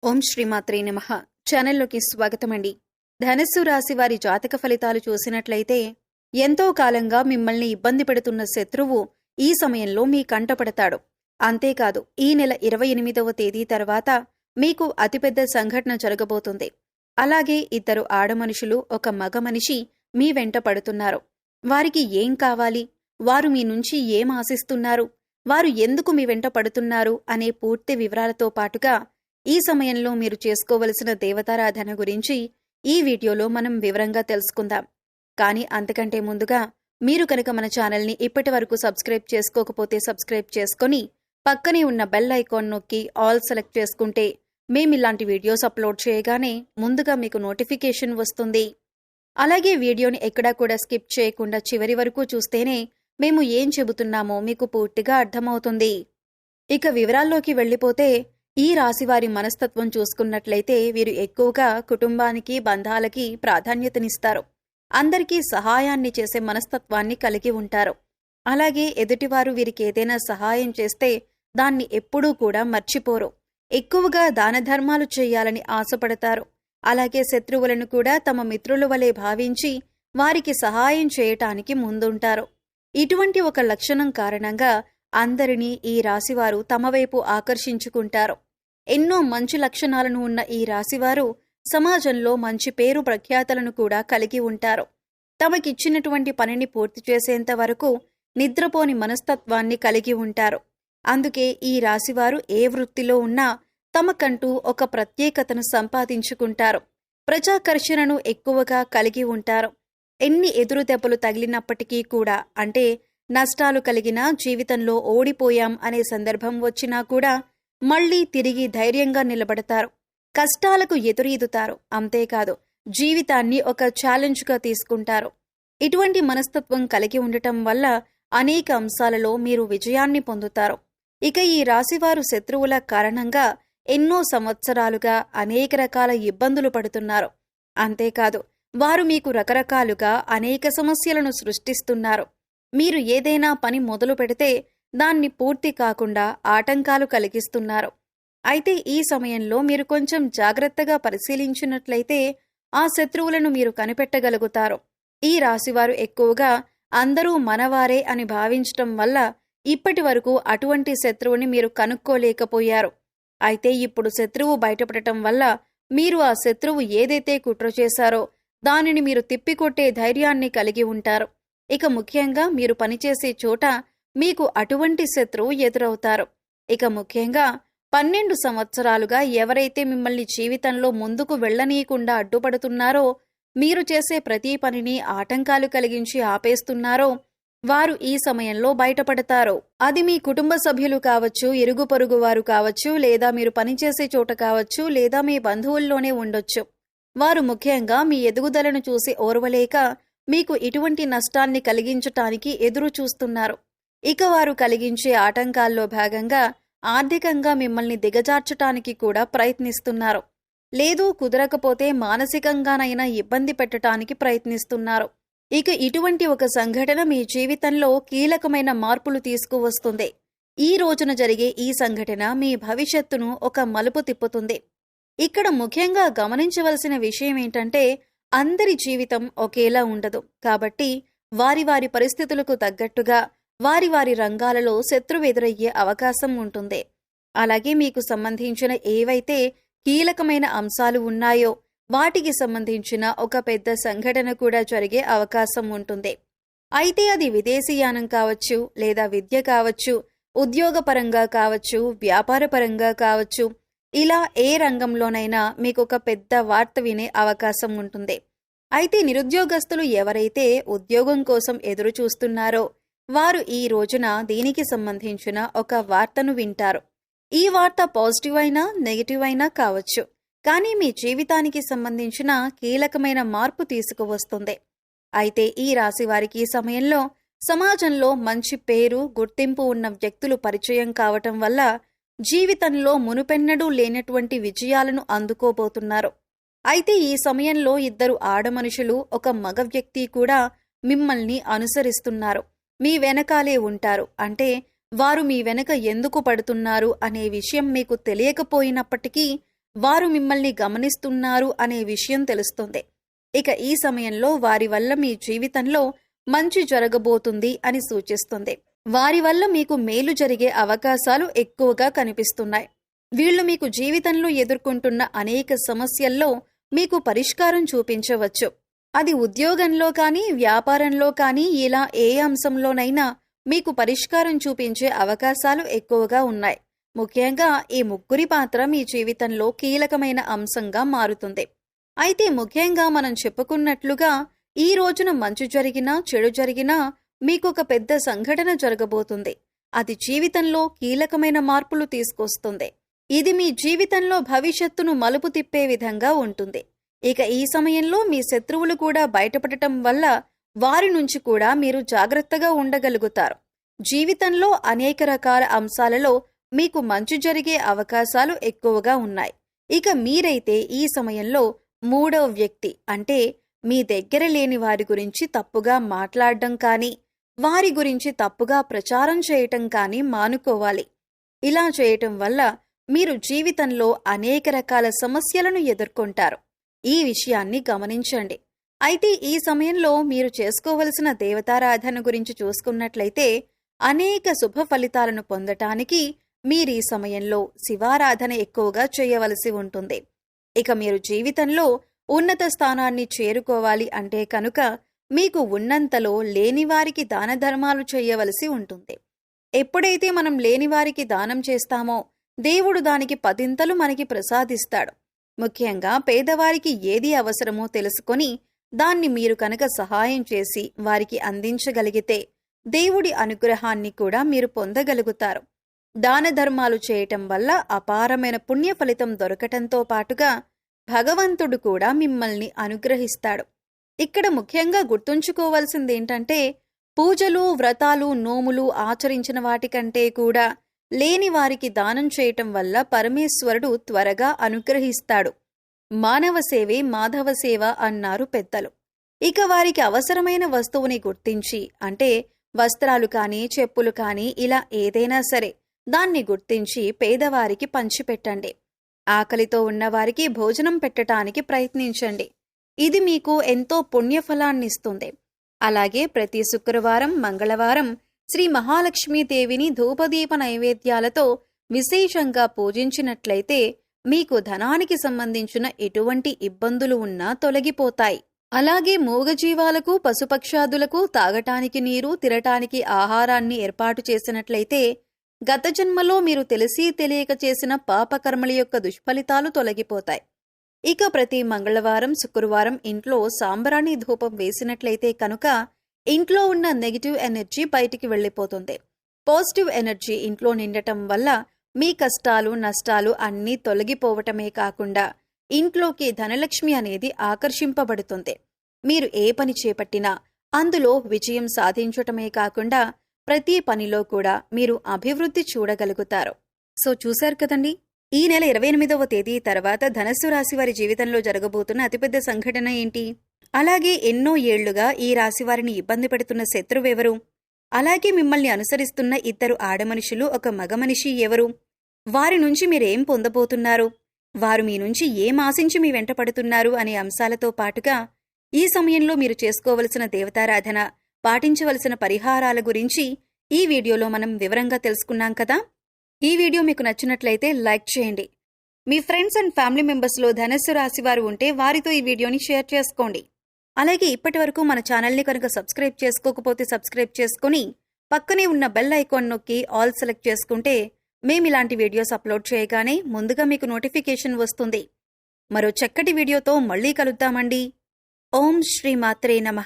ఓం శ్రీమాత్రే నమః. ఛానల్లోకి స్వాగతమండి. ధనస్సు రాశి వారి జాతక ఫలితాలు చూసినట్లయితే ఎంతో కాలంగా మిమ్మల్ని ఇబ్బంది పెడుతున్న శత్రువు ఈ సమయంలో మీ కంటపడతాడు. అంతేకాదు, ఈ నెల 28వ తేదీ తర్వాత మీకు అతిపెద్ద సంఘటన జరగబోతుంది. అలాగే ఇద్దరు ఆడమనుషులు, ఒక మగ మనిషి మీ వెంట పడుతున్నారు. వారికి ఏం కావాలి, వారు మీ నుంచి ఏం ఆశిస్తున్నారు, వారు ఎందుకు మీ వెంట పడుతున్నారు అనే పూర్తి వివరాలతో పాటుగా ఈ సమయంలో మీరు చేసుకోవలసిన దేవతారాధన గురించి ఈ వీడియోలో మనం వివరంగా తెలుసుకుందాం. కానీ అంతకంటే ముందుగా మీరు కనుక మన ఛానల్ని ఇప్పటి వరకు సబ్స్క్రైబ్ చేసుకోకపోతే సబ్స్క్రైబ్ చేసుకొని పక్కనే ఉన్న బెల్ ఐకాన్ నొక్కి ఆల్ సెలెక్ట్ చేసుకుంటే మేమిలాంటి వీడియోస్ అప్లోడ్ చేయగానే ముందుగా మీకు నోటిఫికేషన్ వస్తుంది. అలాగే వీడియోని ఎక్కడా కూడా స్కిప్ చేయకుండా చివరి వరకు చూస్తేనే మేము ఏం చెబుతున్నామో మీకు పూర్తిగా అర్థమవుతుంది. ఇక వివరాల్లోకి వెళ్ళిపోతే, ఈ రాశివారి మనస్తత్వం చూసుకున్నట్లయితే వీరు ఎక్కువగా కుటుంబానికి, బంధాలకి ప్రాధాన్యతనిస్తారు. అందరికీ సహాయాన్ని చేసే మనస్తత్వాన్ని కలిగి ఉంటారు. అలాగే ఎదుటివారు వీరికి ఏదైనా సహాయం చేస్తే దాన్ని ఎప్పుడూ కూడా మర్చిపోరు. ఎక్కువగా దానధర్మాలు చేయాలని ఆశపడతారు. అలాగే శత్రువులను కూడా తమ మిత్రుల వలె భావించి వారికి సహాయం చేయటానికి ముందుంటారు. ఇటువంటి ఒక లక్షణం కారణంగా అందరినీ ఈ రాశివారు తమ వైపు ఆకర్షించుకుంటారు. ఎన్నో మంచి లక్షణాలను ఉన్న ఈ రాశివారు సమాజంలో మంచి పేరు ప్రఖ్యాతలను కూడా కలిగి ఉంటారు. తమకిచ్చినటువంటి పనిని పూర్తి చేసేంత వరకు నిద్రపోని మనస్తత్వాన్ని కలిగి ఉంటారు. అందుకే ఈ రాశివారు ఏ వృత్తిలో ఉన్నా తమకంటూ ఒక ప్రత్యేకతను సంపాదించుకుంటారు. ప్రజాకర్షణను ఎక్కువగా కలిగి ఉంటారు. ఎన్ని ఎదురు దెబ్బలు తగిలినప్పటికీ కూడా, అంటే నష్టాలు కలిగినా, జీవితంలో ఓడిపోయాం అనే సందర్భం వచ్చినా కూడా మళ్లీ తిరిగి ధైర్యంగా నిలబడతారు. కష్టాలకు ఎదురీదుతారు. అంతేకాదు, జీవితాన్ని ఒక ఛాలెంజ్గా తీసుకుంటారు. ఇటువంటి మనస్తత్వం కలిగి ఉండటం వల్ల అనేక అంశాలలో మీరు విజయాన్ని పొందుతారు. ఇక ఈ రాశివారు శత్రువుల కారణంగా ఎన్నో సంవత్సరాలుగా అనేక రకాల ఇబ్బందులు పడుతున్నారు. అంతేకాదు, వారు మీకు రకరకాలుగా అనేక సమస్యలను సృష్టిస్తున్నారు. మీరు ఏదైనా పని మొదలు పెడితే దాన్ని పూర్తి కాకుండా ఆటంకాలు కలిగిస్తున్నారు. అయితే ఈ సమయంలో మీరు కొంచెం జాగ్రత్తగా పరిశీలించినట్లయితే ఆ శత్రువులను మీరు కనిపెట్టగలుగుతారు. ఈ రాశివారు ఎక్కువగా అందరూ మనవారే అని భావించటం వల్ల ఇప్పటి వరకు అటువంటి శత్రువుని మీరు కనుక్కోలేకపోయారు. అయితే ఇప్పుడు శత్రువు బయటపడటం వల్ల మీరు ఆ శత్రువు ఏదైతే కుట్ర చేశారో దానిని మీరు తిప్పికొట్టే ధైర్యాన్ని కలిగి ఉంటారు. ఇక ముఖ్యంగా మీరు పనిచేసే చోట మీకు అటువంటి శత్రువు ఎదురవుతారు. ఇక ముఖ్యంగా 12 సంవత్సరాలుగా ఎవరైతే మిమ్మల్ని జీవితంలో ముందుకు వెళ్లనీయకుండా అడ్డుపడుతున్నారో, మీరు చేసే ప్రతి పనిని ఆటంకాలు కలిగించి ఆపేస్తున్నారో, వారు ఈ సమయంలో బయటపడతారు. అది మీ కుటుంబ సభ్యులు కావచ్చు, ఇరుగు పొరుగు వారు కావచ్చు, లేదా మీరు పనిచేసే చోట కావచ్చు, లేదా మీ బంధువుల్లోనే ఉండొచ్చు. వారు ముఖ్యంగా మీ ఎదుగుదలను చూసి ఓర్వలేక మీకు ఇటువంటి నష్టాన్ని కలిగించటానికి ఎదురు చూస్తున్నారు. ఇక వారు కలిగించే ఆటంకాల్లో భాగంగా ఆర్థికంగా మిమ్మల్ని దిగజార్చటానికి కూడా ప్రయత్నిస్తున్నారు. లేదు కుదరకపోతే మానసికంగానైనా ఇబ్బంది పెట్టడానికి ప్రయత్నిస్తున్నారు. ఇక ఇటువంటి ఒక సంఘటన మీ జీవితంలో కీలకమైన మార్పులు తీసుకువస్తుంది. ఈ రోజున జరిగే ఈ సంఘటన మీ భవిష్యత్తును ఒక మలుపు తిప్పుతుంది. ఇక్కడ ముఖ్యంగా గమనించవలసిన విషయం ఏంటంటే, అందరి జీవితం ఒకేలా ఉండదు. కాబట్టి వారి వారి పరిస్థితులకు తగ్గట్టుగా వారి వారి రంగాలలో శత్రువు ఎదురయ్యే అవకాశం ఉంటుంది. అలాగే మీకు సంబంధించిన ఏవైతే కీలకమైన అంశాలు ఉన్నాయో వాటికి సంబంధించిన ఒక పెద్ద సంఘటన కూడా జరిగే అవకాశం ఉంటుంది. అయితే అది విదేశీయానం కావచ్చు, లేదా విద్య కావచ్చు, ఉద్యోగపరంగా కావచ్చు, వ్యాపారపరంగా కావచ్చు, ఇలా ఏ రంగంలోనైనా మీకు ఒక పెద్ద వార్త వినే అవకాశం ఉంటుంది. అయితే నిరుద్యోగస్తులు ఎవరైతే ఉద్యోగం కోసం ఎదురు చూస్తున్నారో వారు ఈ రోజున దీనికి సంబంధించిన ఒక వార్తను వింటారు. ఈ వార్త పాజిటివ్ అయినా నెగిటివ్ అయినా కావచ్చు, కానీ మీ జీవితానికి సంబంధించిన కీలకమైన మార్పు తీసుకువస్తుంది. అయితే ఈ రాశి వారికి ఈ సమయంలో సమాజంలో మంచి పేరు, గుర్తింపు ఉన్న వ్యక్తులు పరిచయం కావటం వల్ల జీవితంలో మునుపెన్నడూ లేనటువంటి విజయాలను అందుకోబోతున్నారు. అయితే ఈ సమయంలో ఇద్దరు ఆడమనుషులు, ఒక మగ వ్యక్తి కూడా మిమ్మల్ని అనుసరిస్తున్నారు. మీ వెనకాలే ఉంటారు. అంటే వారు మీ వెనక ఎందుకు పడుతున్నారు అనే విషయం మీకు తెలియకపోయినప్పటికీ వారు మిమ్మల్ని గమనిస్తున్నారు అనే విషయం తెలుస్తుంది. ఇక ఈ సమయంలో వారి వల్ల మీ జీవితంలో మంచి జరగబోతుంది అని సూచిస్తుంది. వారి వల్ల మీకు మేలు జరిగే అవకాశాలు ఎక్కువగా కనిపిస్తున్నాయి. వీళ్ళు మీకు జీవితంలో ఎదుర్కొంటున్న అనేక సమస్యల్లో మీకు పరిష్కారం చూపించవచ్చు. అది ఉద్యోగంలో కానీ, వ్యాపారంలో కానీ, ఇలా ఏ అంశంలోనైనా మీకు పరిష్కారం చూపించే అవకాశాలు ఎక్కువగా ఉన్నాయి. ముఖ్యంగా ఈ ముగ్గురి పాత్ర మీ జీవితంలో కీలకమైన అంశంగా మారుతుంది. అయితే ముఖ్యంగా మనం చెప్పుకున్నట్లుగా ఈ రోజున మంచి జరిగినా, చెడు జరిగినా మీకొక పెద్ద సంఘటన జరగబోతుంది. అది జీవితంలో కీలకమైన మార్పులు తీసుకొస్తుంది. ఇది మీ జీవితంలో భవిష్యత్తును మలుపు తిప్పే విధంగా ఉంటుంది. ఇక ఈ సమయంలో మీ శత్రువులు కూడా బయటపడటం వల్ల వారి నుంచి కూడా మీరు జాగ్రత్తగా ఉండగలుగుతారు. జీవితంలో అనేక రకాల అంశాలలో మీకు మంచి జరిగే అవకాశాలు ఎక్కువగా ఉన్నాయి. ఇక మీరైతే ఈ సమయంలో మూడవ వ్యక్తి అంటే మీ దగ్గర లేని వారి గురించి తప్పుగా మాట్లాడడం కానీ, వారి గురించి తప్పుగా ప్రచారం చేయటం కానీ మానుకోవాలి. ఇలా చేయటం వల్ల మీరు జీవితంలో అనేక రకాల సమస్యలను ఎదుర్కొంటారు. ఈ విషయాన్ని గమనించండి. అయితే ఈ సమయంలో మీరు చేసుకోవలసిన దేవతారాధన గురించి చూసుకున్నట్లయితే అనేక శుభ ఫలితాలను పొందటానికి మీరీ సమయంలో శివారాధన ఎక్కువగా చేయవలసి ఉంటుంది. ఇక మీరు జీవితంలో ఉన్నత స్థానాన్ని చేరుకోవాలి అంటే కనుక మీకు ఉన్నంతలో లేనివారికి దాన ధర్మాలు చేయవలసి ఉంటుంది. ఎప్పుడైతే మనం లేనివారికి దానం చేస్తామో దేవుడు దానికి 10 మనకి ప్రసాదిస్తాడు. ముఖ్యంగా పేదవారికి ఏది అవసరమో తెలుసుకొని దాన్ని మీరు కనుక సహాయం చేసి వారికి అందించగలిగితే దేవుడి అనుగ్రహాన్ని కూడా మీరు పొందగలుగుతారు. దాన ధర్మాలు చేయటం వల్ల అపారమైన పుణ్య ఫలితం దొరకటంతో పాటుగా భగవంతుడు కూడా మిమ్మల్ని అనుగ్రహిస్తాడు. ఇక్కడ ముఖ్యంగా గుర్తుంచుకోవాల్సిందేంటంటే పూజలు, వ్రతాలు, నోములు ఆచరించిన వాటికంటే కూడా లేని వారికి దానం చేయటం వల్ల పరమేశ్వరుడు త్వరగా అనుగ్రహిస్తాడు. మానవ సేవే మాధవ సేవ అన్నారు పెద్దలు. ఇక వారికి అవసరమైన వస్తువుని గుర్తించి అంటే వస్త్రాలు కానీ, చెప్పులు కానీ, ఇలా ఏదైనా సరే దాన్ని గుర్తించి పేదవారికి పంచిపెట్టండి. ఆకలితో ఉన్నవారికి భోజనం పెట్టటానికి ప్రయత్నించండి. ఇది మీకు ఎంతో పుణ్యఫలాన్నిస్తుంది. అలాగే ప్రతి శుక్రవారం, మంగళవారం శ్రీ మహాలక్ష్మీదేవిని ధూపదీప నైవేద్యాలతో విశేషంగా పూజించినట్లయితే మీకు ధనానికి సంబంధించిన ఎటువంటి ఇబ్బందులు ఉన్నా తొలగిపోతాయి. అలాగే మూగజీవాలకు, పశుపక్షాదులకు తాగటానికి నీరు, తినటానికి ఆహారాన్ని ఏర్పాటు చేసినట్లయితే గత జన్మలో మీరు తెలిసి తెలియక చేసిన పాపకర్మల యొక్క దుష్ఫలితాలు తొలగిపోతాయి. ఇక ప్రతి మంగళవారం, శుక్రవారం ఇంట్లో సాంబ్రాణి ధూపం వేసినట్లయితే కనుక ఇంట్లో ఉన్న నెగిటివ్ ఎనర్జీ బయటికి వెళ్ళిపోతుంది. పాజిటివ్ ఎనర్జీ ఇంట్లో నిండటం వల్ల మీ కష్టాలు, నష్టాలు అన్నీ తొలగిపోవటమే కాకుండా ఇంట్లోకి ధనలక్ష్మి అనేది ఆకర్షింపబడుతుంది. మీరు ఏ పని చేపట్టినా అందులో విజయం సాధించటమే కాకుండా ప్రతి పనిలో కూడా మీరు అభివృద్ధి చూడగలుగుతారు. సో చూశారు కదండి, ఈ నెల 28వ తేదీ తర్వాత ధనస్సు రాశి వారి జీవితంలో జరగబోతున్న అతిపెద్ద సంఘటన ఏంటి? అలాగే ఎన్నో ఏళ్లుగా ఈ రాశివారిని ఇబ్బంది పెడుతున్న శత్రువెవరు? అలాగే మిమ్మల్ని అనుసరిస్తున్న 2 ఆడమనుషులు, 1 మగ మనిషి ఎవరు? వారి నుంచి మీరేం పొందబోతున్నారు? వారు మీ నుంచి ఏం ఆశించి మీ వెంట పడుతున్నారు అనే అంశాలతో పాటుగా ఈ సమయంలో మీరు చేసుకోవలసిన దేవతారాధన, పాటించవలసిన పరిహారాల గురించి ఈ వీడియోలో మనం వివరంగా తెలుసుకున్నాం కదా. ఈ వీడియో మీకు నచ్చినట్లయితే లైక్ చేయండి. మీ ఫ్రెండ్స్ అండ్ ఫ్యామిలీ మెంబర్స్లో ధనస్సు రాశి వారు ఉంటే వారితో ఈ వీడియోని షేర్ చేసుకోండి. అలాగే ఇప్పటి వరకు మన ఛానల్ని కనుక సబ్స్క్రైబ్ చేసుకోకపోతే సబ్స్క్రైబ్ చేసుకుని పక్కనే ఉన్న బెల్ ఐకాన్ నొక్కి ఆల్ సెలెక్ట్ చేసుకుంటే మేము ఇలాంటి వీడియోస్ అప్లోడ్ చేయగానే ముందుగా మీకు నోటిఫికేషన్ వస్తుంది. మరో చక్కటి వీడియోతో మళ్ళీ కలుద్దామండి. ఓం శ్రీ మాత్రే నమః.